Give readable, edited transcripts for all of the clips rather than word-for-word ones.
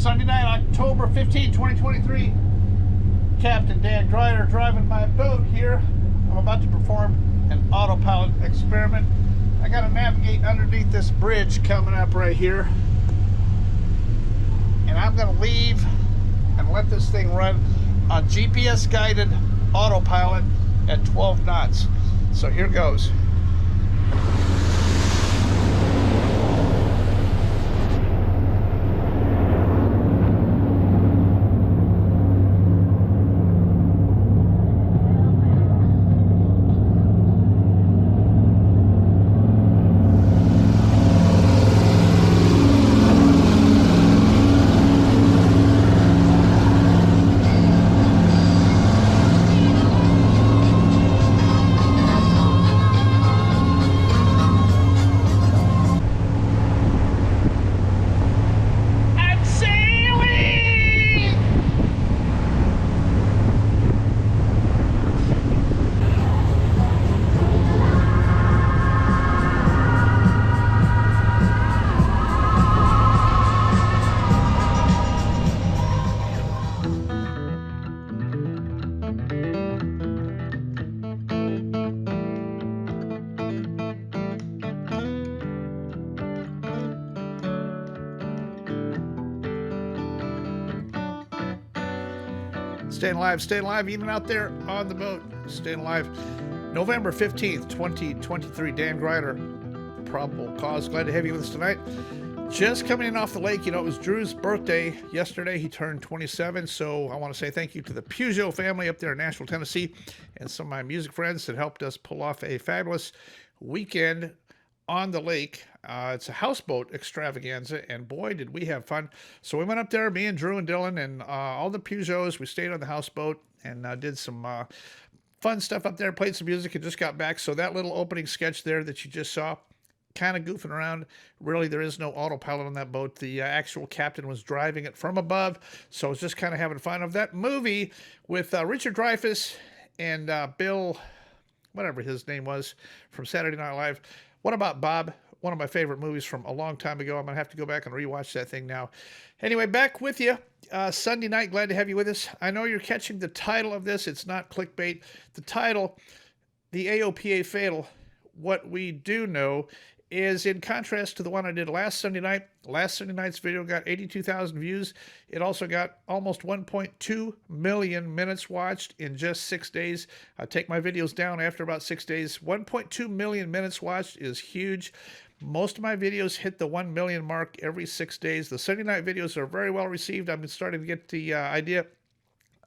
Sunday night, October 15, 2023. Captain Dan Grider driving my boat here. I'm about to perform an autopilot experiment. I got to navigate underneath this bridge coming up right here. And I'm going to leave and let this thing run on GPS guided autopilot at 12 knots. So here goes. Staying alive, even out there on the boat. Staying alive. November 15th, 2023. Dan Grider, probable cause. Glad to have you with us tonight. Just coming in off the lake. You know, it was Drew's birthday yesterday. He turned 27, so I want to say thank you to the Peugeot family up there in Nashville, Tennessee, and some of my music friends that helped us pull off a fabulous weekend on the lake. It's a houseboat extravaganza, and boy, did we have fun. So we went up there, me and Drew and Dylan and all the Peugeots. We stayed on the houseboat and did some fun stuff up there, played some music, and just got back. So that little opening sketch there that you just saw, kind of goofing around. Really, there is no autopilot on that boat. The actual captain was driving it from above, so I was just kind of having fun. Of that movie with Richard Dreyfuss and Bill, whatever his name was, from Saturday Night Live. What About Bob? One of my favorite movies from a long time ago. I'm going to have to go back and rewatch that thing now. Anyway, back with you. Sunday night, glad to have you with us. I know you're catching the title of this. It's not clickbait. The title, the APOA Fatal. What we do know is, in contrast to the one I did last Sunday night. Last Sunday night's video got 82,000 views. It also got almost 1.2 million minutes watched in just 6 days. I take my videos down after about 6 days. 1.2 million minutes watched is huge. Most of my videos hit the 1 million mark every 6 days. The Sunday night videos are very well received. I've been starting to get the idea.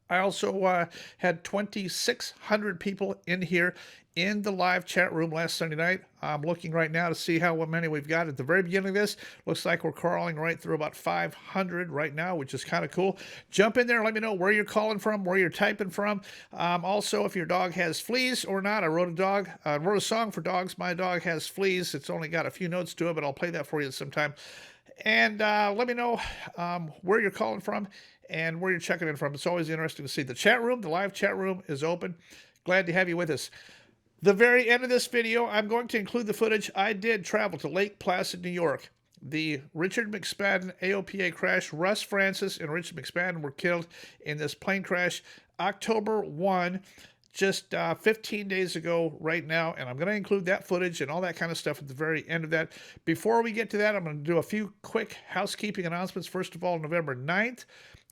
I also had 2,600 people in here in the live chat room last Sunday night. I'm looking right now to see how many we've got at the very beginning of this. Looks like we're crawling right through about 500 right now, which is kind of cool. Jump in there and let me know where you're calling from, where you're typing from. Also, if your dog has fleas or not. I wrote a song for dogs. My dog has fleas. It's only got a few notes to it, but I'll play that for you sometime. And let me know where you're calling from and where you're checking in from. It's always interesting to see. The chat room, the live chat room is open. Glad to have you with us. The very end of this video, I'm going to include the footage. I did travel to Lake Placid, New York. The Richard McSpadden APOA crash. Russ Francis and Richard McSpadden were killed in this plane crash October 1, just 15 days ago right now. And I'm going to include that footage and all that kind of stuff at the very end of that. Before we get to that, I'm going to do a few quick housekeeping announcements. First of all, November 9th,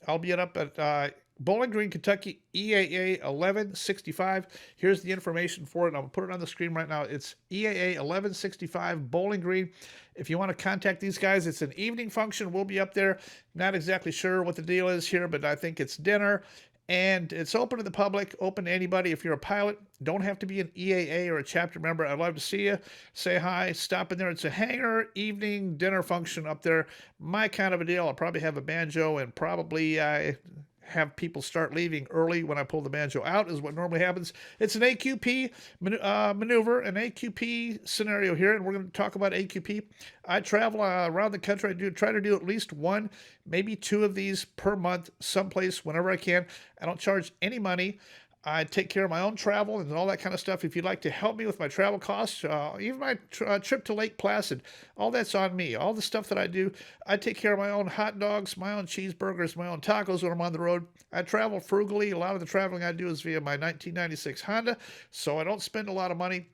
I'll be up at Bowling Green, Kentucky, EAA 1165. Here's the information for it. I'm going to put it on the screen right now. It's EAA 1165 Bowling Green. If you want to contact these guys, it's an evening function. We'll be up there. Not exactly sure what the deal is here, but I think it's dinner. And it's open to the public, open to anybody. If you're a pilot, don't have to be an EAA or a chapter member. I'd love to see you. Say hi, stop in there. It's a hangar evening dinner function up there. My kind of a deal. I'll probably have a banjo and probably have people start leaving early when I pull the banjo out is what normally happens. It's an AQP maneuver, an AQP scenario here, and we're going to talk about AQP. I travel around the country. I try to do at least one, maybe two of these per month, someplace, whenever I can. I don't charge any money. I take care of my own travel and all that kind of stuff. If you'd like to help me with my travel costs, even my trip to Lake Placid, all that's on me. All the stuff that I do, I take care of my own hot dogs, my own cheeseburgers, my own tacos when I'm on the road. I travel frugally. A lot of the traveling I do is via my 1996 Honda, so I don't spend a lot of money.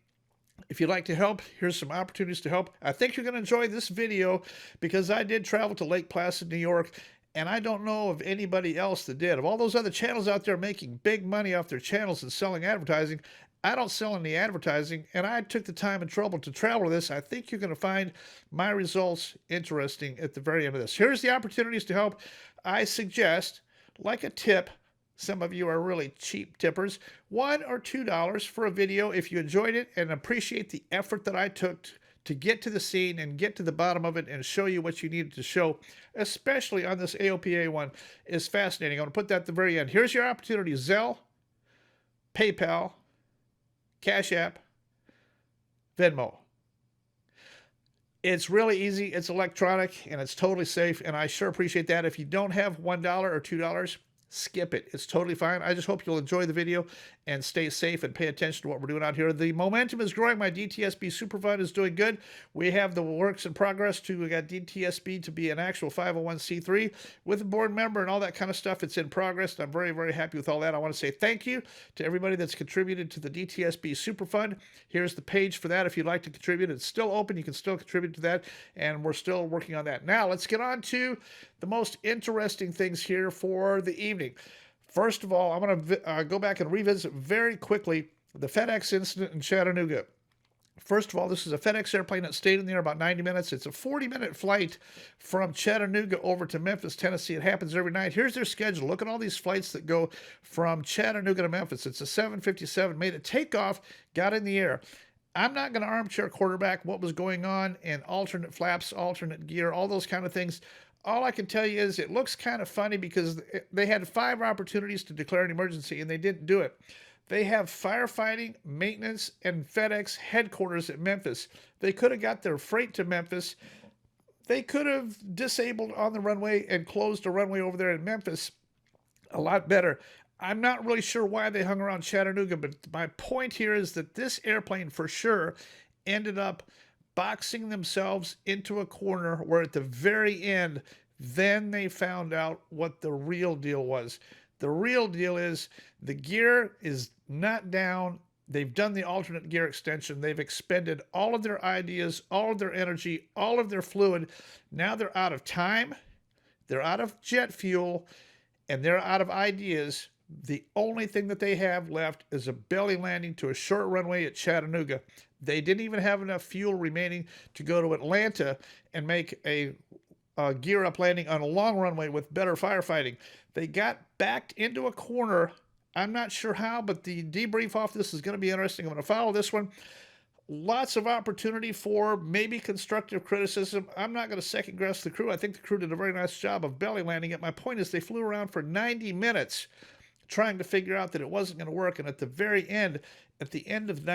If you'd like to help, here's some opportunities to help. I think you're going to enjoy this video because I did travel to Lake Placid, New York, and I don't know of anybody else that did. Of all those other channels out there making big money off their channels and selling advertising, I don't sell any advertising, and I took the time and trouble to travel this. I think you're going to find my results interesting at the very end of this. Here's the opportunities to help. I suggest, like a tip, some of you are really cheap tippers, $1 or $2 for a video if you enjoyed it and appreciate the effort that I took to get to the scene and get to the bottom of it and show you what you needed to show, especially on this AOPA one, is fascinating. I'm going to put that at the very end. Here's your opportunity: Zelle, PayPal, Cash App, Venmo. It's really easy, it's electronic, and it's totally safe, and I sure appreciate that. If you don't have $1 or $2, skip it. It's totally fine. I just hope you'll enjoy the video and stay safe and pay attention to what we're doing out here. The momentum is growing. My DTSB Super Fund is doing good. We have the works in progress we got DTSB to be an actual 501c3 with a board member and all that kind of stuff. It's in progress. I'm very, very happy with all that. I want to say thank you to everybody that's contributed to the DTSB Super Fund. Here's the page for that if you'd like to contribute. It's still open. You can still contribute to that, and we're still working on that. Now, let's get on to the most interesting things here for the evening. First of all, I'm going to go back and revisit very quickly the FedEx incident in Chattanooga. First of all, this is a FedEx airplane that stayed in the air about 90 minutes. It's a 40-minute flight from Chattanooga over to Memphis, Tennessee. It happens every night. Here's their schedule. Look at all these flights that go from Chattanooga to Memphis. It's a 757, made a takeoff, got in the air. I'm not going to armchair quarterback what was going on in alternate flaps, alternate gear, all those kind of things. All I can tell you is it looks kind of funny because they had 5 opportunities to declare an emergency, and they didn't do it. They have firefighting, maintenance, and FedEx headquarters at Memphis. They could have got their freight to Memphis. They could have disabled on the runway and closed a runway over there in Memphis a lot better. I'm not really sure why they hung around Chattanooga, but my point here is that this airplane for sure ended up boxing themselves into a corner where at the very end, then they found out what the real deal was. The real deal is the gear is not down. They've done the alternate gear extension. They've expended all of their ideas, all of their energy, all of their fluid. Now they're out of time. They're out of jet fuel, and they're out of ideas. The only thing that they have left is a belly landing to a short runway at Chattanooga. They didn't even have enough fuel remaining to go to Atlanta and make a gear up landing on a long runway with better firefighting. They got backed into a corner. I'm not sure how, but the debrief off this is going to be interesting. I'm going to follow this one. Lots of opportunity for maybe constructive criticism. I'm not going to second guess the crew. I think the crew did a very nice job of belly landing it. My point is they flew around for 90 minutes trying to figure out that it wasn't going to work. And at the very end, at the end of the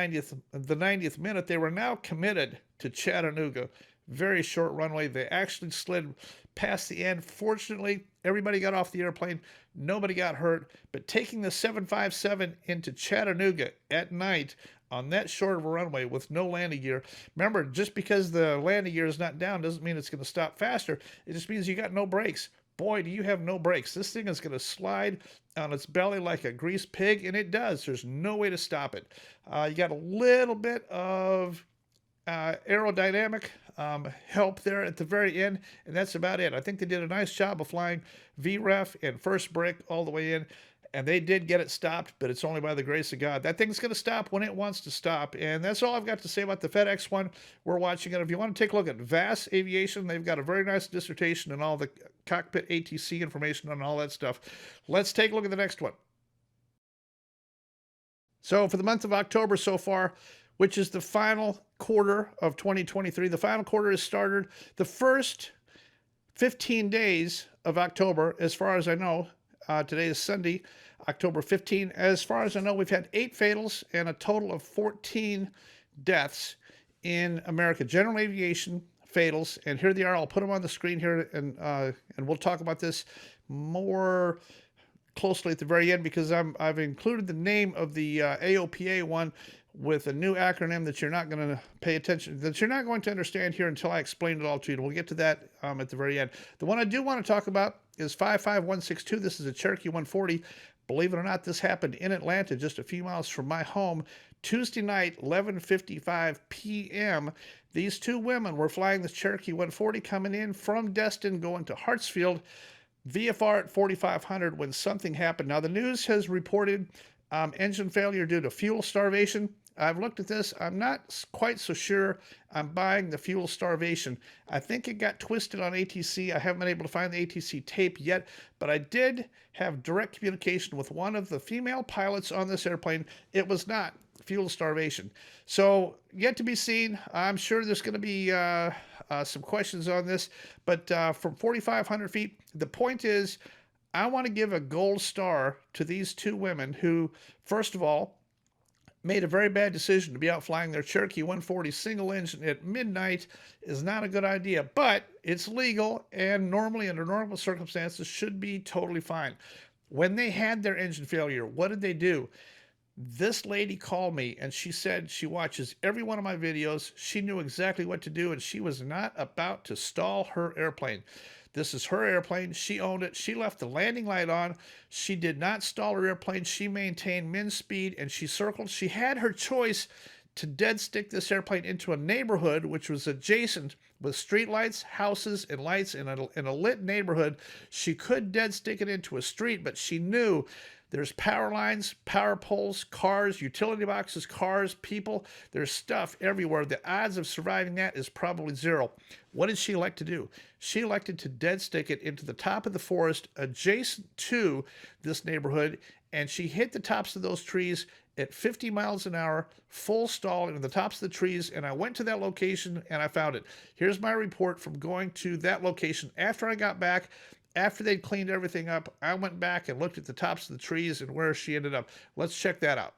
90th minute, they were now committed to Chattanooga. Very short runway. They actually slid past the end. Fortunately, everybody got off the airplane. Nobody got hurt. But taking the 757 into Chattanooga at night on that short of a runway with no landing gear. Remember, just because the landing gear is not down doesn't mean it's going to stop faster. It just means you got no brakes. Boy, do you have no brakes. This thing is going to slide on its belly like a greased pig, and it does. There's no way to stop it. You got a little bit of aerodynamic help there at the very end, and that's about it. I think they did a nice job of flying VREF and first brake all the way in, and they did get it stopped, but it's only by the grace of God. That thing's going to stop when it wants to stop, and that's all I've got to say about the FedEx one. We're watching it. If you want to take a look at VAS Aviation, they've got a very nice dissertation and all the cockpit ATC information and all that stuff. Let's take a look at the next one. So for the month of October so far, which is the final quarter of 2023, the final quarter has started. The first 15 days of October, as far as I know, today is Sunday, October 15. As far as I know, we've had 8 fatals and a total of 14 deaths in America. General aviation fatals, and here they are. I'll put them on the screen here, and we'll talk about this more closely at the very end, because I've included the name of the AOPA one with a new acronym that you're not going to pay attention, that you're not going to understand here until I explain it all to you. And we'll get to that at the very end. The one I do want to talk about is 55162. This is a Cherokee 140. Believe it or not, this happened in Atlanta, just a few miles from my home. Tuesday night, 11:55 p.m., these two women were flying this Cherokee 140 coming in from Destin, going to Hartsfield, VFR at 4,500 when something happened. Now, the news has reported engine failure due to fuel starvation. I've looked at this. I'm not quite so sure I'm buying the fuel starvation. I think it got twisted on ATC. I haven't been able to find the ATC tape yet, but I did have direct communication with one of the female pilots on this airplane. It was not fuel starvation. So, yet to be seen. I'm sure there's going to be some questions on this, but from 4,500 feet, the point is, I want to give a gold star to these two women who, first of all, made a very bad decision to be out flying their Cherokee 140 single engine at midnight. Is not a good idea, but it's legal and normally under normal circumstances should be totally fine. When they had their engine failure, what did they do? This lady called me and she said she watches every one of my videos. She knew exactly what to do and she was not about to stall her airplane. This is her airplane. She owned it. She left the landing light on. She did not stall her airplane. She maintained min speed and she circled. She had her choice to dead stick this airplane into a neighborhood which was adjacent with street lights, houses, and lights in a lit neighborhood. She could dead stick it into a street, but she knew there's power lines, power poles, cars, utility boxes, cars, people. There's stuff everywhere. The odds of surviving that is probably zero. What did she elect to do? She elected to dead stick it into the top of the forest adjacent to this neighborhood, and she hit the tops of those trees at 50 miles an hour, full stall into the tops of the trees, and I went to that location and I found it. Here's my report from going to that location. After I got back, after they'd cleaned everything up, I went back and looked at the tops of the trees and where she ended up. Let's check that out.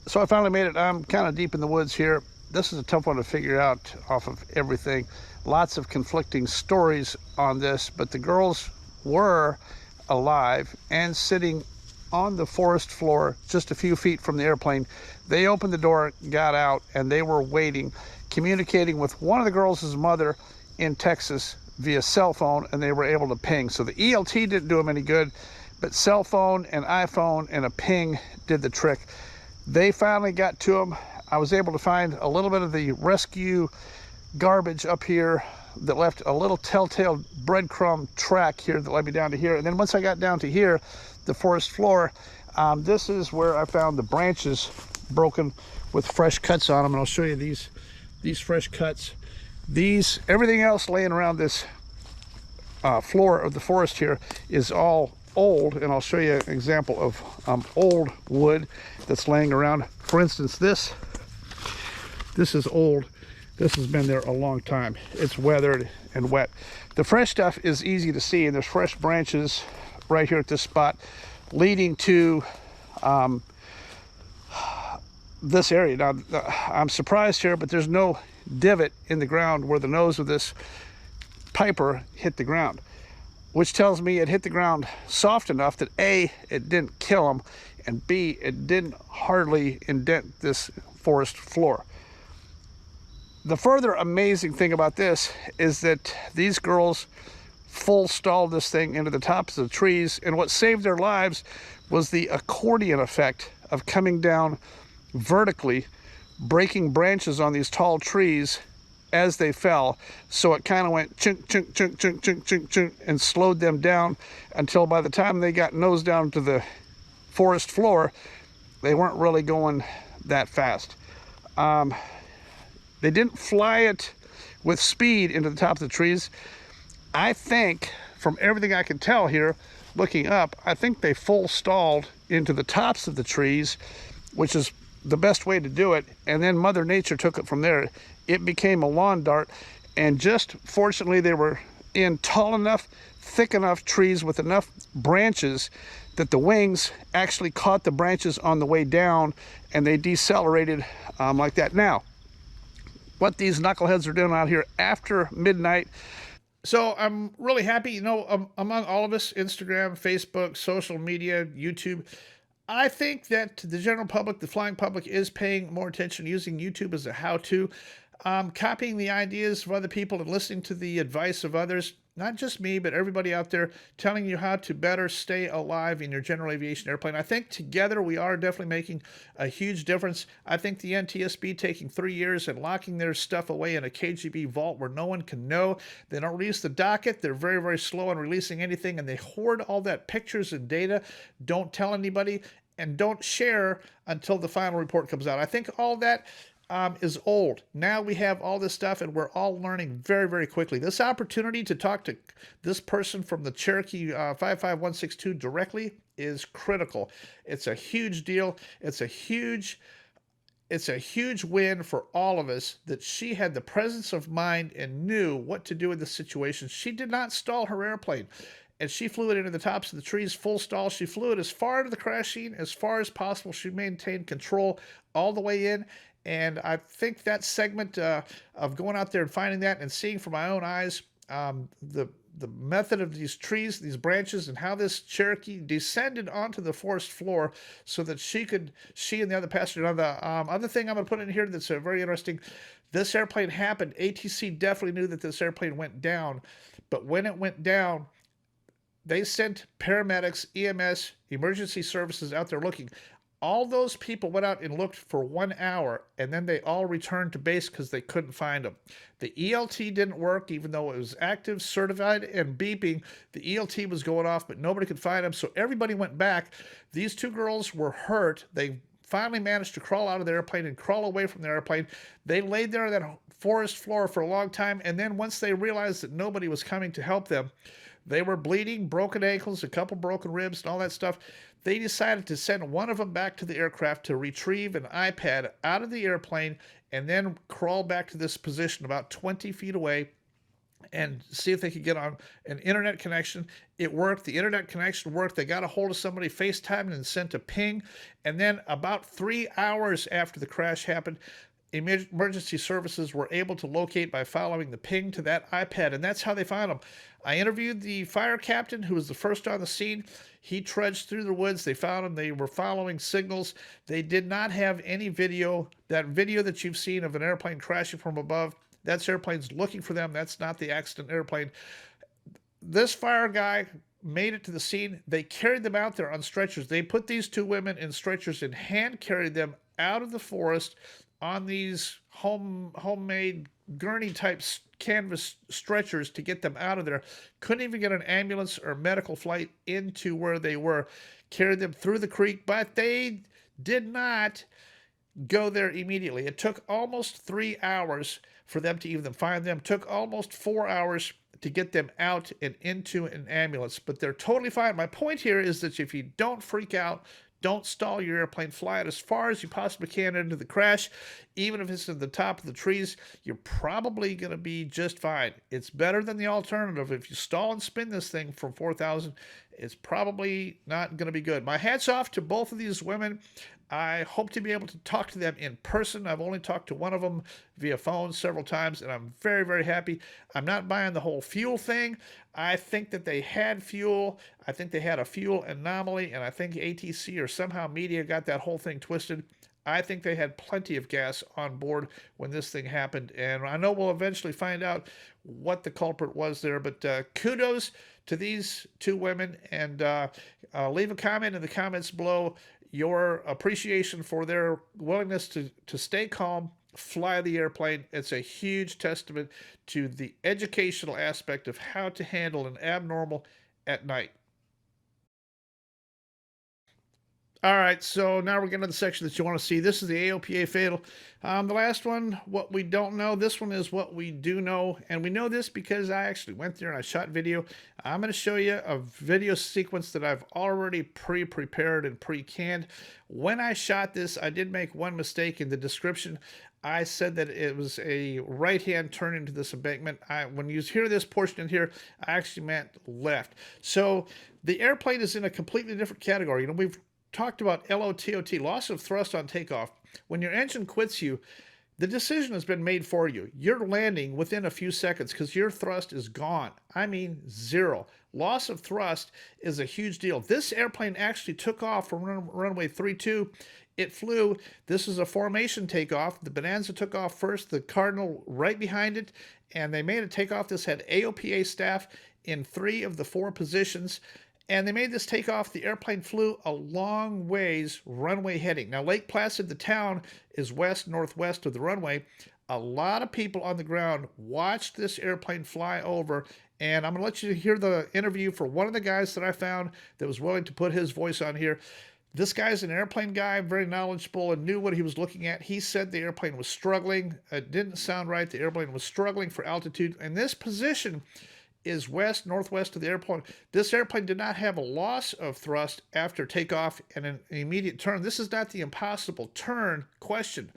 So I finally made it. I'm kind of deep in the woods here. This is a tough one to figure out off of everything. Lots of conflicting stories on this, but the girls were alive and sitting on the forest floor just a few feet from the airplane. They opened the door, got out, and they were waiting, communicating with one of the girls' mother in Texas via cell phone, and they were able to ping. So the ELT didn't do them any good, but cell phone and iPhone and a ping did the trick. They finally got to them. I was able to find a little bit of the rescue garbage up here that left a little telltale breadcrumb track here that led me down to here. And then once I got down to here, the forest floor, this is where I found the branches broken with fresh cuts on them. And I'll show you these fresh cuts. Everything else laying around this floor of the forest here is all old, and I'll show you an example of old wood that's laying around. For instance, this is old. This has been there a long time. It's weathered and wet. The fresh stuff is easy to see, and there's fresh branches right here at this spot leading to this area. Now, I'm surprised here, but there's no divot in the ground where the nose of this Piper hit the ground, which tells me it hit the ground soft enough that A, it didn't kill them, and B, it didn't hardly indent this forest floor. The further amazing thing about this is that these girls full stalled this thing into the tops of the trees, and what saved their lives was the accordion effect of coming down vertically, breaking branches on these tall trees as they fell. So it kind of went chunk, chunk, chunk, chunk, chunk, chunk, chunk, and slowed them down until by the time they got nose down to the forest floor, they weren't really going that fast. They didn't fly it with speed into the top of the trees. I think, from everything I can tell here, looking up, I think they full stalled into the tops of the trees, which is the best way to do it, and then Mother Nature took it from there. It became a lawn dart, and just fortunately they were in tall enough, thick enough trees with enough branches that the wings actually caught the branches on the way down, and they decelerated like that. Now, what these knuckleheads are doing out here after midnight, So I'm really happy, among all of us, Instagram, Facebook, social media, YouTube. I think that the general public, the flying public, is paying more attention, using YouTube as a how-to, copying the ideas of other people and listening to the advice of others. Not just me, but everybody out there telling you how to better stay alive in your general aviation airplane. I think together we are definitely making a huge difference. I think the NTSB taking 3 years and locking their stuff away in a KGB vault where no one can know. They don't release the docket. They're very, very slow on releasing anything, and they hoard all that pictures and data. Don't tell anybody and don't share until the final report comes out. I think all that is old. Now we have all this stuff, and we're all learning very, very quickly. This opportunity to talk to this person from the Cherokee 55162 directly is critical. It's a huge deal. It's a huge win for all of us that she had the presence of mind and knew what to do in this situation. She did not stall her airplane, and she flew it into the tops of the trees full stall. She flew it as far into the crash scene as far as possible. She maintained control all the way in. And I think that segment of going out there and finding that and seeing from my own eyes the method of these trees, these branches, and how this Cherokee descended onto the forest floor so that she and the other passenger. Now, the other thing I'm going to put in here that's very interesting, this airplane happened. ATC definitely knew that this airplane went down, but when it went down, they sent paramedics, EMS, emergency services out there looking. All those people went out and looked for 1 hour, and then they all returned to base because they couldn't find them. The ELT didn't work, even though it was active, certified, and beeping. The ELT was going off, but nobody could find them, so everybody went back. These two girls were hurt. They finally managed to crawl out of the airplane and crawl away from the airplane. They laid there on that forest floor for a long time, and then once they realized that nobody was coming to help them, they were bleeding, broken ankles, a couple broken ribs, and all that stuff. They decided to send one of them back to the aircraft to retrieve an iPad out of the airplane and then crawl back to this position about 20 feet away and see if they could get on an internet connection. It worked. The internet connection worked. They got a hold of somebody, FaceTimed, and sent a ping. And then about 3 hours after the crash happened, emergency services were able to locate by following the ping to that iPad, and that's how they found them. I interviewed the fire captain who was the first on the scene. He trudged through the woods. They found him. They were following signals. They did not have any video. That video that you've seen of an airplane crashing from above, that's airplanes looking for them. That's not the accident airplane. This fire guy made it to the scene. They carried them out there on stretchers. They put these two women in stretchers and hand carried them out of the forest on these homemade gurney type canvas stretchers to get them out of there. Couldn't even get an ambulance or medical flight into where they were. Carried them through the creek, but they did not go there immediately. It took almost 3 hours for them to even find them. It took almost 4 hours to get them out and into an ambulance, but they're totally fine. My point here is that if you don't freak out, don't stall your airplane. Fly it as far as you possibly can into the crash. Even if it's at the top of the trees, you're probably going to be just fine. It's better than the alternative. If you stall and spin this thing from 4,000, it's probably not going to be good. My hat's off to both of these women. I hope to be able to talk to them in person. I've only talked to one of them via phone several times, and I'm very, very happy. I'm not buying the whole fuel thing. I think that they had fuel. I think they had a fuel anomaly, and I think ATC or somehow media got that whole thing twisted. I think they had plenty of gas on board when this thing happened, and I know we'll eventually find out what the culprit was there, but kudos to these two women, and leave a comment in the comments below your appreciation for their willingness to stay calm, fly the airplane. It's a huge testament to the educational aspect of how to handle an abnormal at night. All right, so now we're getting to the section that you want to see. This is the APOA fatal. The last one, what we don't know. This one is what we do know, and we know this because I actually went there and I shot video. I'm going to show you a video sequence that I've already pre-prepared and pre-canned. When I shot this, I did make one mistake in the description. I said that it was a right-hand turn into this embankment. When you hear this portion in here, I actually meant left. So the airplane is in a completely different category. You know, we've talked about LOTOT, loss of thrust on takeoff. When your engine quits you, The decision has been made for you. You're landing within a few seconds because your thrust is gone. I mean, zero. Loss of thrust is a huge deal. This airplane actually took off from runway 32. It flew. This is a formation takeoff. The Bonanza took off first, the Cardinal right behind it, and they made a takeoff. This had AOPA staff in 3 of the 4 positions. And they made this takeoff. The airplane flew a long ways runway heading. Now, Lake Placid, the town, is west-northwest of the runway. A lot of people on the ground watched this airplane fly over, and I'm going to let you hear the interview for one of the guys that I found that was willing to put his voice on here. This guy's an airplane guy, very knowledgeable, and knew what he was looking at. He said the airplane was struggling. It didn't sound right. The airplane was struggling for altitude. And this position is west-northwest of the airplane. This airplane did not have a loss of thrust after takeoff and an immediate turn. This is not the impossible turn question.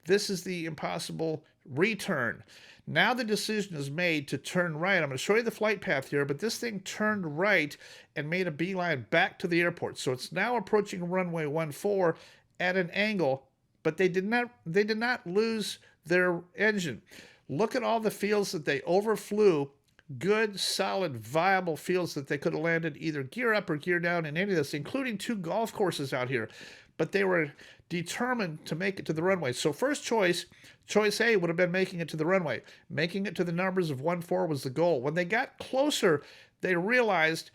This is the impossible return. Now the decision is made to turn right. I'm going to show you the flight path here, but this thing turned right and made a beeline back to the airport. So it's now approaching runway 14 at an angle, but they did not lose their engine. Look at all the fields that they overflew. Good, solid, viable fields that they could have landed either gear up or gear down in any of this, including 2 golf courses out here. But they were determined to make it to the runway. So first choice A would have been making it to the runway. Making it to the numbers of 14 was the goal. When they got closer, they realized,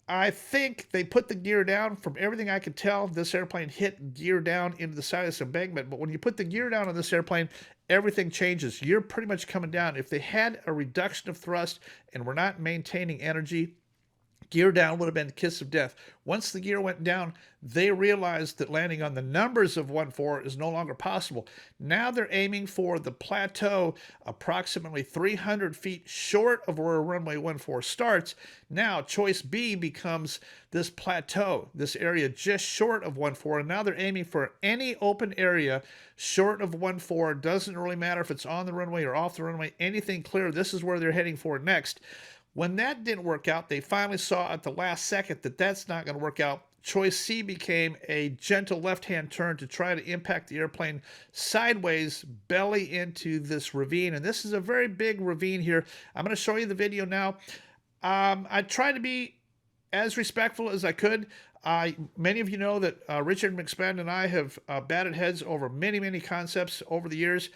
I think they put the gear down. From everything I could tell, this airplane hit gear down into the side of this embankment. But when you put the gear down on this airplane, everything changes. You're pretty much coming down. If they had a reduction of thrust and were not maintaining energy, gear down would have been the kiss of death. Once the gear went down, they realized that landing on the numbers of 14 is no longer possible. Now they're aiming for the plateau approximately 300 feet short of where runway 14 starts. Now choice B becomes this plateau, this area just short of 14, and now they're aiming for any open area short of 14. Doesn't really matter if it's on the runway or off the runway, anything clear, this is where they're heading for next. When that didn't work out, they finally saw at the last second that that's not going to work out. Choice C became a gentle left-hand turn to try to impact the airplane sideways, belly into this ravine. And this is a very big ravine here. I'm going to show you the video now. I tried to be as respectful as I could. Many of you know that Richard McSpadden and I have batted heads over many concepts over the years.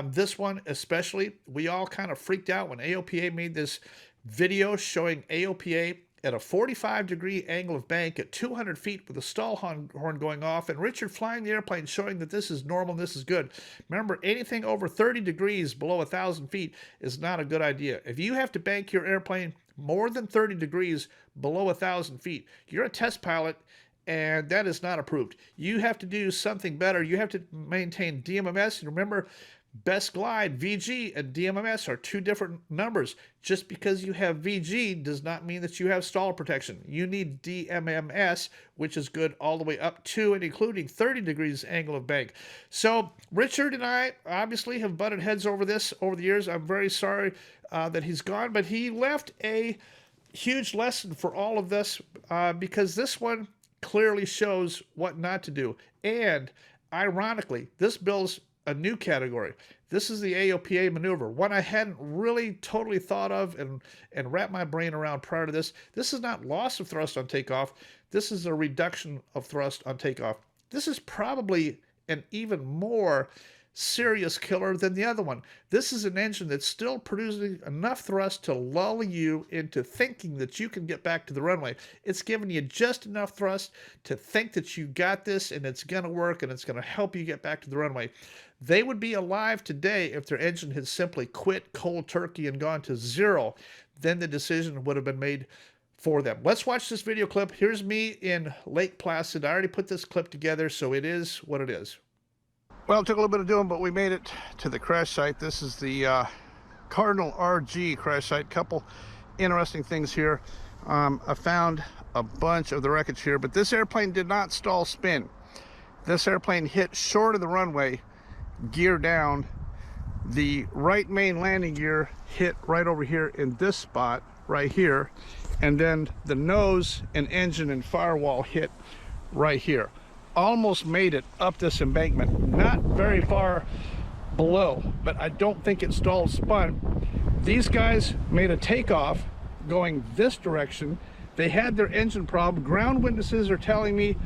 This one especially, we all kind of freaked out when AOPA made this video showing AOPA at a 45-degree angle of bank at 200 feet with a stall horn going off, and Richard flying the airplane showing that this is normal, this is good. Remember, anything over 30 degrees below 1,000 feet is not a good idea. If you have to bank your airplane more than 30 degrees below 1,000 feet, you're a test pilot, and that is not approved. You have to do something better. You have to maintain DMMS, and remember, best glide, VG, and DMMS are 2 different numbers. Just because you have VG does not mean that you have stall protection. You need DMMS, which is good all the way up to and including 30 degrees angle of bank. So Richard and I obviously have butted heads over this over the years. I'm very sorry that he's gone, but he left a huge lesson for all of this because this one clearly shows what not to do. And ironically, this builds a new category. This is the AOPA maneuver, one I hadn't really totally thought of and wrapped my brain around prior to this. This is not loss of thrust on takeoff. This is a reduction of thrust on takeoff. This is probably an even more serious killer than the other one. This is an engine that's still producing enough thrust to lull you into thinking that you can get back to the runway. It's giving you just enough thrust to think that you got this and it's going to work and it's going to help you get back to the runway. They would be alive today if their engine had simply quit cold turkey and gone to zero. Then the decision would have been made for them. Let's watch this video clip. Here's me in Lake Placid. I already put this clip together, so it is what it is. Well, it took a little bit of doing, but we made it to the crash site. This is the Cardinal RG crash site. Couple interesting things here. I found a bunch of the wreckage here, but this airplane did not stall spin. This airplane hit short of the runway, gear down. The right main landing gear hit right over here in this spot right here, and then the nose and engine and firewall hit right here. Almost made it up this embankment, not very far below, but I don't think it stalled spun. These guys made a takeoff going this direction. They had their engine problem. Ground witnesses are telling me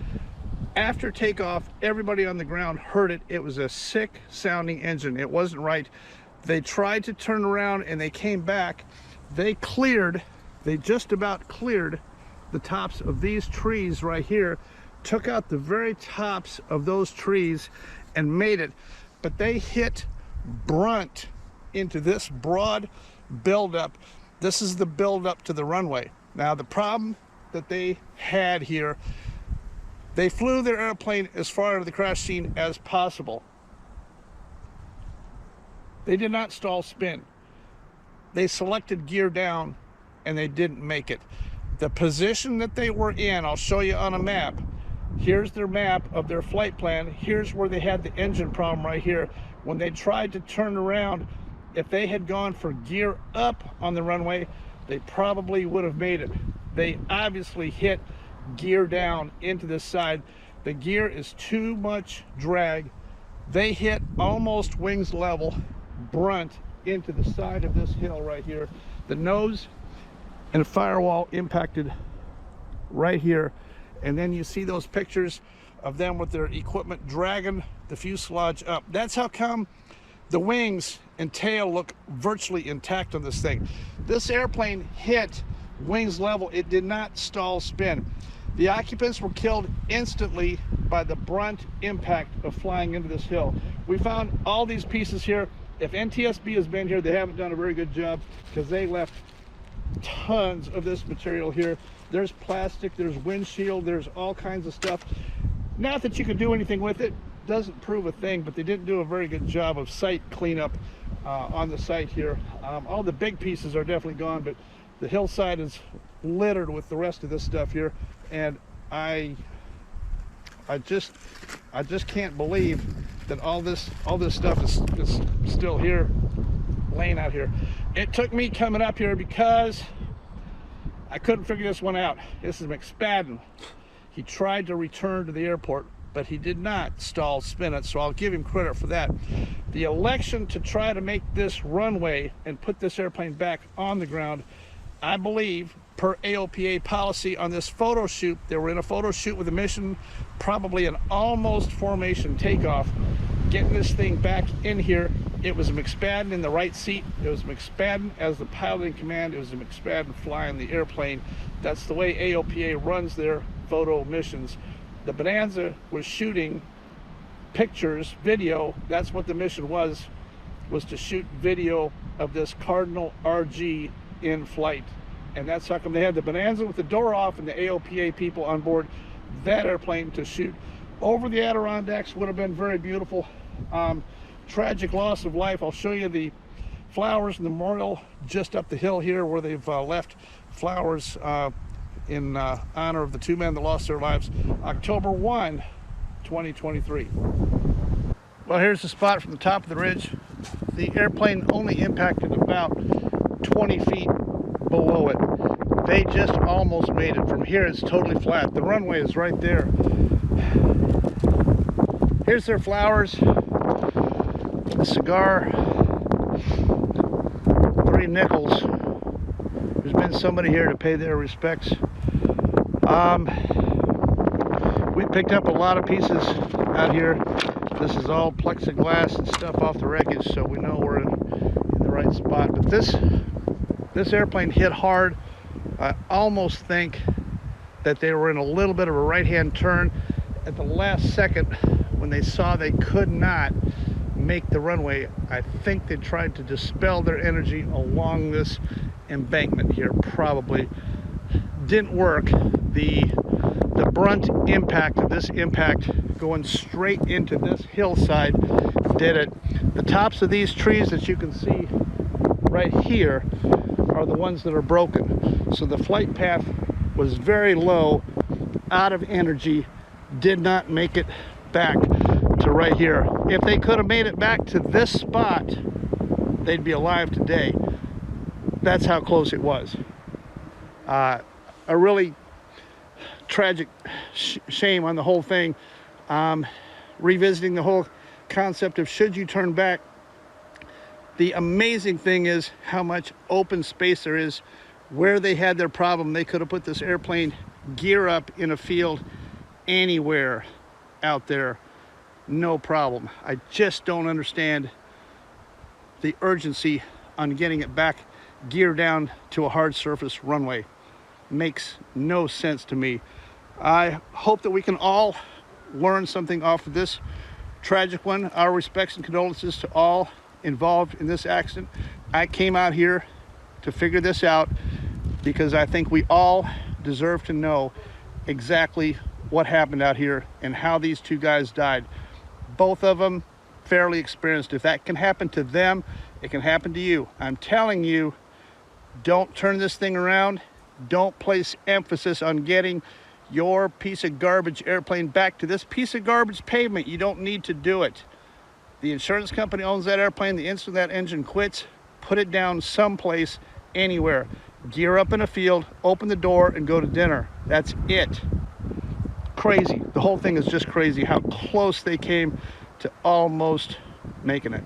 after takeoff, everybody on the ground heard it. It was a sick sounding engine. It wasn't right. They tried to turn around and they came back. They just about cleared the tops of these trees right here, took out the very tops of those trees and made it. But they hit brunt into this broad buildup. This is the buildup to the runway. Now the problem that they had here, they flew their airplane as far to the crash scene as possible. They did not stall spin. They selected gear down and they didn't make it. The position that they were in, I'll show you on a map. Here's their map of their flight plan. Here's where they had the engine problem right here. When they tried to turn around, if they had gone for gear up on the runway, they probably would have made it. They obviously hit gear down into this side. The gear is too much drag. They hit almost wings level, brunt into the side of this hill right here. The nose and firewall impacted right here. And then you see those pictures of them with their equipment dragging the fuselage up. That's how come the wings and tail look virtually intact on this thing. This airplane hit wings level. It did not stall spin. The occupants were killed instantly by the brunt impact of flying into this hill. We found all these pieces here. If NTSB has been here, they haven't done a very good job because they left tons of this material here. There's plastic, there's windshield, there's all kinds of stuff. Not that you can do anything with it, doesn't prove a thing, but they didn't do a very good job of site cleanup on the site here. All the big pieces are definitely gone, but the hillside is littered with the rest of this stuff here. And I just can't believe that all this stuff is still here, laying out here. It took me coming up here because I couldn't figure this one out. This is McSpadden. He tried to return to the airport, but he did not stall spin it, so I'll give him credit for that. The election to try to make this runway and put this airplane back on the ground, I believe, per AOPA policy on this photo shoot, they were in a photo shoot with a mission, probably an almost formation takeoff, getting this thing back in here. It was McSpadden in the right seat. It was McSpadden as the pilot in command. It was McSpadden flying the airplane. That's the way AOPA runs their photo missions. The Bonanza was shooting pictures, video. That's what the mission was to shoot video of this Cardinal RG in flight. And that's how come they had the Bonanza with the door off and the AOPA people on board that airplane to shoot over the Adirondacks. Would have been very beautiful. Tragic loss of life. I'll show you the flowers and the memorial just up the hill here where they've left flowers in honor of the two men that lost their lives October 1, 2023. Well, here's the spot from the top of the ridge. The airplane only impacted about 20 feet below it. They just almost made it. From here it's totally flat. The runway is right there. Here's their flowers, the cigar, 3 nickels. There's been somebody here to pay their respects. We picked up a lot of pieces out here. This is all plexiglass and stuff off the wreckage, so we know we're in the right spot. But this airplane hit hard. I almost think that they were in a little bit of a right-hand turn at the last second when they saw they could not make the runway. I think they tried to dispel their energy along this embankment here. Probably didn't work. The brunt impact of this impact going straight into this hillside did it. The tops of these trees that you can see right here are the ones that are broken. So the flight path was very low, out of energy, did not make it back to right here. If they could have made it back to this spot, they'd be alive today. That's how close it was. A really tragic shame on the whole thing. Revisiting the whole concept of should you turn back, The amazing thing is how much open space there is. Where they had their problem, they could have put this airplane gear up in a field anywhere out there, no problem. I just don't understand the urgency on getting it back gear down to a hard surface runway. Makes no sense to me. I hope that we can all learn something off of this tragic one. Our respects and condolences to all involved in this accident. I came out here to figure this out because I think we all deserve to know exactly what happened out here and how these two guys died. Both of them fairly experienced. If that can happen to them, it can happen to you. I'm telling you, don't turn this thing around. Don't place emphasis on getting your piece of garbage airplane back to this piece of garbage pavement. You don't need to do it. The insurance company owns that airplane. The instant that engine quits, put it down someplace, anywhere. Gear up in a field, open the door, and go to dinner. That's it. Crazy. The whole thing is just crazy how close they came to almost making it.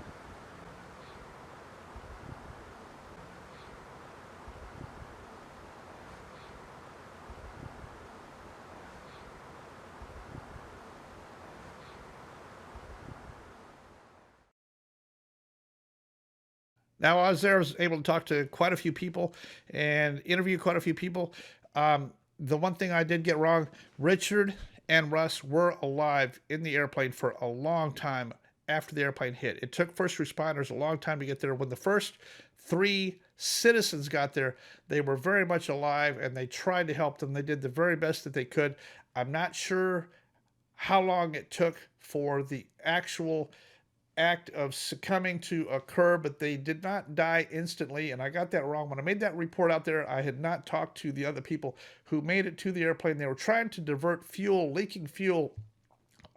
Now, I was there, I was able to talk to quite a few people and interview quite a few people. The one thing I did get wrong, Richard and Russ were alive in the airplane for a long time after the airplane hit. It took first responders a long time to get there. When the first 3 citizens got there, they were very much alive and they tried to help them. They did the very best that they could. I'm not sure how long it took for the actual act of succumbing to occur, but they did not die instantly, and I got that wrong. When I made that report out there, I had not talked to the other people who made it to the airplane. They were trying to divert fuel, leaking fuel,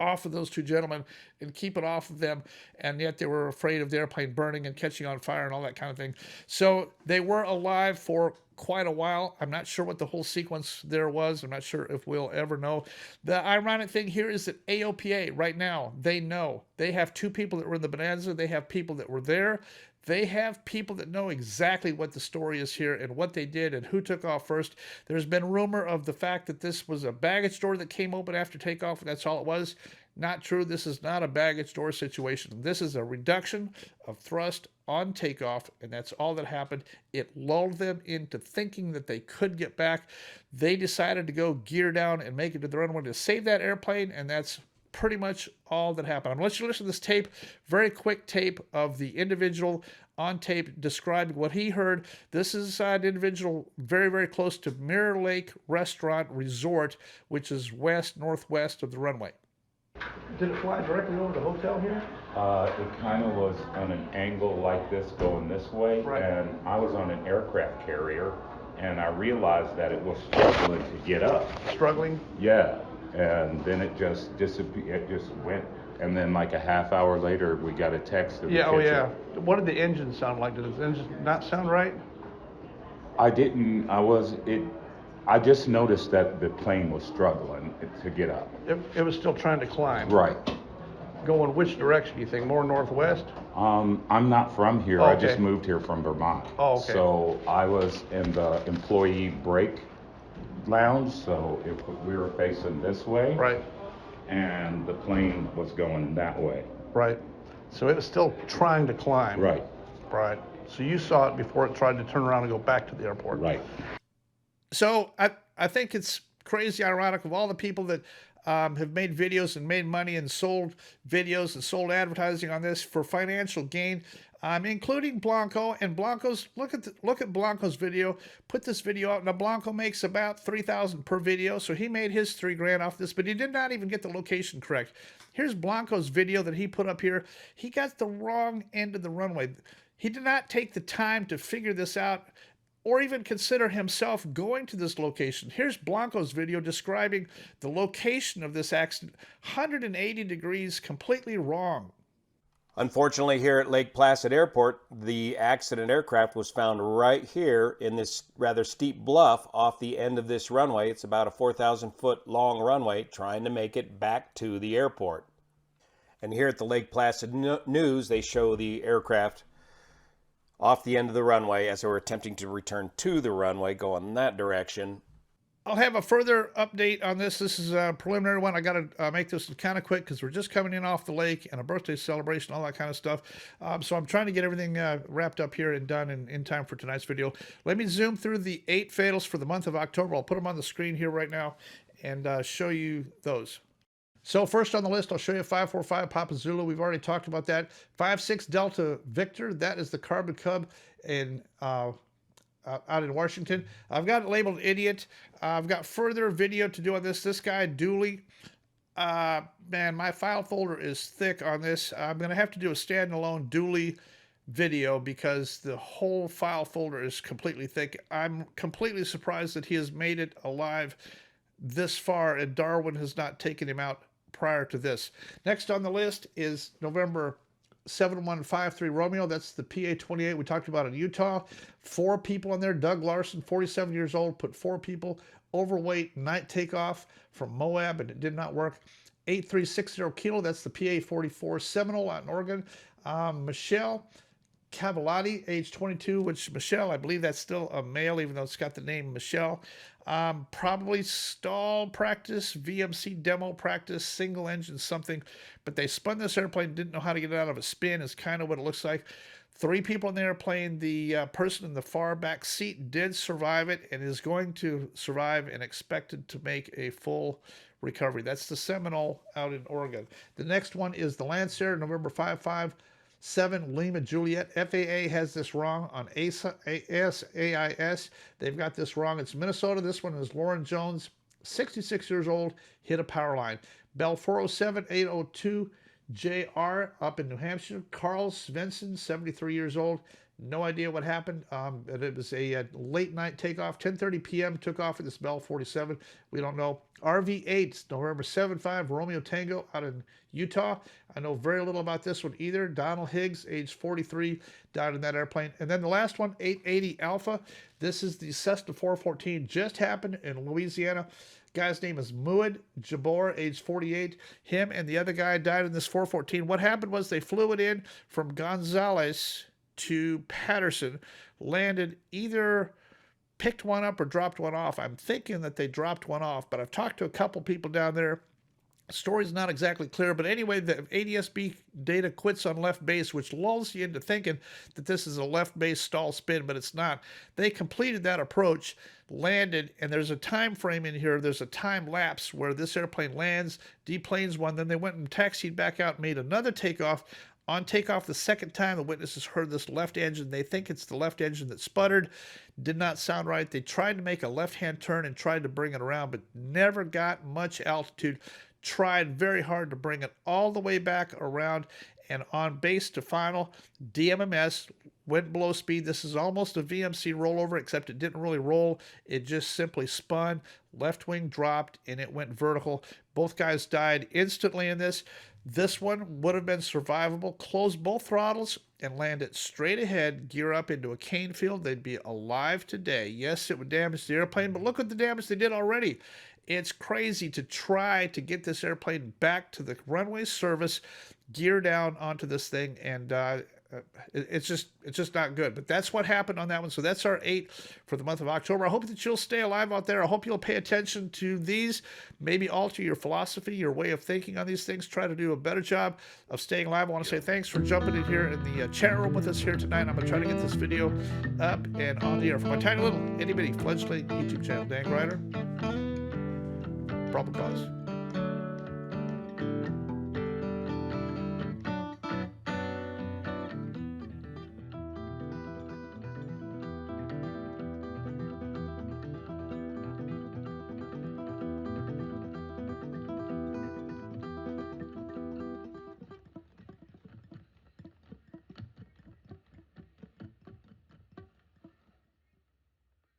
off of those 2 gentlemen and keep it off of them, and yet they were afraid of the airplane burning and catching on fire and all that kind of thing. So they were alive for quite a while. I'm not sure what the whole sequence there was. I'm not sure if we'll ever know. The ironic thing here is that AOPA right now, they know. They have 2 people that were in the Bonanza. They have people that were there. They have people that know exactly what the story is here and what they did and who took off first. There's been rumor of the fact that this was a baggage door that came open after takeoff, and that's all it was. Not true. This is not a baggage door situation. This is a reduction of thrust on takeoff, and that's all that happened. It lulled them into thinking that they could get back. They decided to go gear down and make it to the runway to save that airplane, and that's pretty much all that happened. I'm going to let you listen to this tape, very quick tape of the individual on tape describing what he heard. This is an individual very, very close to Mirror Lake Restaurant Resort, which is northwest of the runway. Did it fly directly over the hotel here? It kind of was on an angle like this going this way, right. And I was on an aircraft carrier, and I realized that it was struggling to get up. Struggling? Yeah, and then it just disappeared. It just went, and then like a half hour later, we got a text. Yeah, oh yeah. What did the engine sound like? Did the engine not sound right? I didn't. I just noticed that the plane was struggling to get up. It was still trying to climb. Right. Going which direction, do you think? More northwest? I'm not from here. Oh, okay. I just moved here from Vermont. Oh, okay. So I was in the employee break lounge, so we were facing this way. Right. And the plane was going that way. Right. So it was still trying to climb. Right. Right. So you saw it before it tried to turn around and go back to the airport. Right. So I think it's crazy ironic of all the people that have made videos and made money and sold videos and sold advertising on this for financial gain, including Blanco. And Blanco's look at Blanco's video. Put this video out. Now Blanco makes about $3,000 per video, so he made his $3,000 off this, but he did not even get the location correct. Here's Blanco's video that he put up here. He got the wrong end of the runway. He did not take the time to figure this out or even consider himself going to this location. Here's Blanco's video describing the location of this accident. 180 degrees, completely wrong. Unfortunately, here at Lake Placid Airport, the accident aircraft was found right here in this rather steep bluff off the end of this runway. It's about a 4,000-foot long runway, trying to make it back to the airport. And here at the Lake Placid News, they show the aircraft off the end of the runway as they were attempting to return to the runway, go in that direction. I'll have a further update on this. This is a preliminary one. I got to make this kind of quick because we're just coming in off the lake and a birthday celebration, all that kind of stuff. So I'm trying to get everything wrapped up here and done in time for tonight's video. Let me zoom through the 8 fatals for the month of October. I'll put them on the screen here right now and show you those. So first on the list, I'll show you 545 Papa Zulu. We've already talked about that. 56 Delta Victor. That is the Carbon Cub in out in Washington. I've got it labeled idiot. I've got further video to do on this. This guy, Dooley. Man, my file folder is thick on this. I'm going to have to do a standalone Dooley video because the whole file folder is completely thick. I'm completely surprised that he has made it alive this far and Darwin has not taken him out prior to this. Next on the list is November 7153 Romeo. That's the PA-28 we talked about in Utah. 4 people on there. Doug Larson, 47 years old, put 4 people. Overweight, night takeoff from Moab, and it did not work. 8360 Kilo, that's the PA-44 Seminole out in Oregon. Michelle Cavallati, age 22, which Michelle, I believe that's still a male, even though it's got the name Michelle. Probably stall practice, VMC demo practice, single engine something, but they spun this airplane, didn't know how to get it out of a spin is kind of what it looks like. 3 people in the airplane. The person in the far back seat did survive it and is going to survive and expected to make a full recovery. That's the Seminole out in Oregon. The next one is the Lancer, November 557 Lima Juliet. FAA has this wrong on ASAIS. They've got this wrong. It's Minnesota. This one is Lauren Jones, 66 years old, hit a power line. Bell 407 802JR up in New Hampshire. Carl Svensson, 73 years old. No idea what happened. But it was a late night takeoff. 10:30 p.m. took off at this Bell 47. We don't know. RV8, November 75 Romeo Tango out in Utah. I know very little about this one either. Donald Higgs, age 43, died in that airplane. And then the last one, 880 Alpha. This is the Cessna 414. Just happened in Louisiana. Guy's name is Muad Jabor, age 48. Him and the other guy died in this 414. What happened was they flew it in from Gonzales to Patterson, landed, either picked one up or dropped one off. I'm thinking that they dropped one off, but I've talked to a couple people down there. Story's not exactly clear, but anyway, the ADS-B data quits on left base, which lulls you into thinking that this is a left base stall spin, but it's not. They completed that approach, landed, and there's a time frame in here. There's a time lapse where this airplane lands, deplanes one, then they went and taxied back out, made another takeoff. On takeoff the second time, the witnesses heard this left engine. They think it's the left engine that sputtered. Did not sound right. They tried to make a left-hand turn and tried to bring it around, but never got much altitude. Tried very hard to bring it all the way back around, and on base to final, DMMS went below speed. This is almost a VMC rollover, except it didn't really roll. It just simply spun, left wing dropped, and it went vertical. Both guys died instantly in this. This one would have been survivable. Close both throttles and land it straight ahead, gear up into a cane field. They'd be alive today. Yes, it would damage the airplane, but look at the damage they did already. It's crazy to try to get this airplane back to the runway service, gear down onto this thing, and it's just not good. But that's what happened on that one. So that's our 8 for the month of October. I hope that you'll stay alive out there. I hope you'll pay attention to these, maybe alter your philosophy, your way of thinking on these things, try to do a better job of staying alive. I want to say thanks for jumping in here in the chat room with us here tonight. I'm going to try to get this video up and on the air for my tiny little itty bitty fledgling YouTube channel. Dan Grider, Probable Cause.